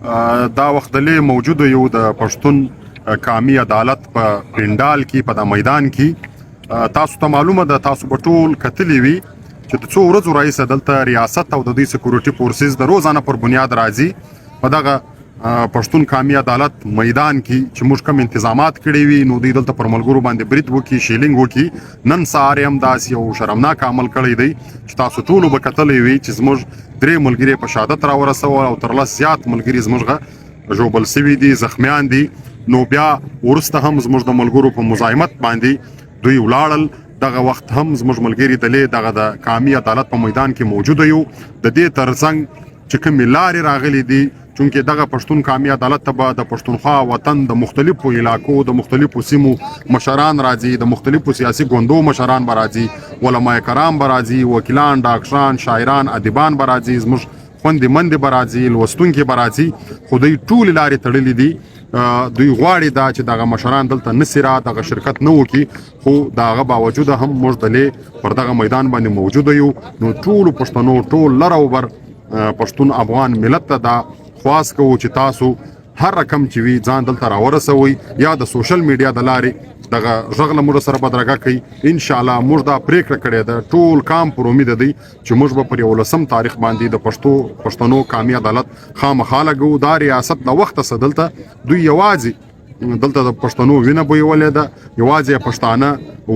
دا وخت دلې موجود یو د پښتون قامي عدالت په پندال کې په د میدان کې تاسو ته معلومه ده، تاسو په ټول کتلې وي چې د څو ورځو راهیسې دلته ریاست او د دوی سکیورټي فورسز د روزانه پر بنیاد راځي په دغه پښتون قامي عدالت میدان کې چې موږ کوم انتظامات کړي وي نو دوی دلته پر ملګرو باندې برید وکړي، شیلینګ وکړي. نن سهار هم داسې یو شرمناک عمل کړی دی چې تاسو ټولو به کتلی وي چې زموږ 3 ملګري په شهادت راورسول او تر 10 زیات ملګري زموږ ژوبل سوي دي، زخمیان دي. نو بیا وروسته هم زموږ د ملګرو په مزاحمت باندې دوی ولاړل. دغه وخت هم زموږ ملګري دلې دغه د قامي عدالت په میدان کې موجود یو. د دې ترڅنګ چې کومې لارې راغلي دي چونکه دغه پښتون قامي عدالت ته به د پښتونخوا وطن د مختلفو علاقو د مختلفو سیمو مشران راځي، د مختلفو سیاسي ګوندو مشران به راځي، علماء کرام به راځي، وکیلان، ډاکټران، شاعران، ادیبان به راځي، زموږ خوندې مندې به راځي، لوستونکي به راځي. خو دوی ټولې لارې تړلې دي. دوی غواړي دا چې دغه مشران دلته نسي را دغه شرکت نه وکړي، خو د هغه باوجود هم موږ دلې پر دغه میدان باندې موجود یو. نو ټولو پښتنو ټول لر او بر پښتون افغان ملت ته دا خواست کوو چې تاسو هر رقم چې وي ځان دلته راورسوئ یا د سوشل میډیا د لارې دغه غږ له موږ سره بدرګه کوي. انشاءالله موږ دا پریکړه کړې ده، ټول کام پر امید دی چې موږ به پر 11 تاریخ باندې د پښتنو قامي عدالت خامخا لګو. دا ریاست د وخته څه دلته دوی یوازې دلته د پښتنو وینه بویولې ده، یوازې پښتانه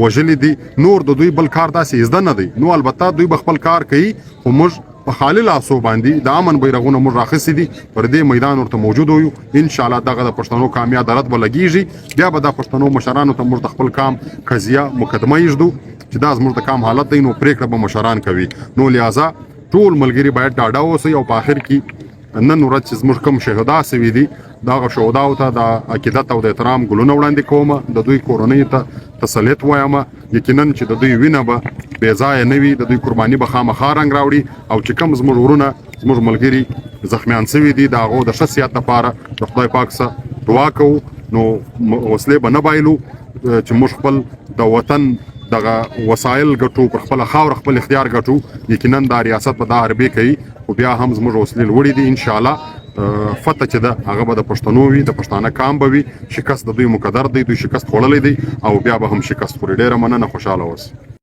وژلي دي، نور د دوی بل کار داسې زده نه دی. نو البته دوی به خپل کار کوي، خو موږ په خالي لاسو باندې د امن بیرغونه موږ راخستي دي، پر دې میدان ورته موجود یو. انشاءالله دغه د پښتنو قامي عدالت به لګیږي، بیا به د پښتنو مشرانو ته موږ د خپل کام قضیه مقدمه یږدو چې دا زموږ د کام حالت دی. نو پریکړه به مشران کوي. نو لہذا ټول ملګري باید ډاډه اوسئ او په آخر کې نن ورځ چې زموږ کوم شهدا سوي دي دغه شهداو ته د عقیدت او د احترام ګلونه وړاندې کوم، د دوی کورنۍ ته تسلیت وایم. یقینا چې د دوی وینه به بې ځایه نه وي، د دوی قرباني به خامخا رنګ راوړي. او چې کوم زموږ ورونه زموږ ملګري زخمیان سوي دي د هغو د ښه صحت لپاره د خدای پاک څخه دعا کوو. نو وسلې به نه بایلو چې موږ خپل د وطن دغه وسایل ګټو، پر خپل خاور خپل اختیار ګټو. یقینا دا ریاست په دا حربې کوي، خو بیا هم زموږ وسلې لوړې دي. انشاءالله فتح چې ده هغه به د پښتنو وي، د پښتانه کام به وي. شکست د دوی مقدر دی، دوی شکست خوړلی دی او بیا به هم شکست خوري. ډېره مننه، خوشحاله اوسئ.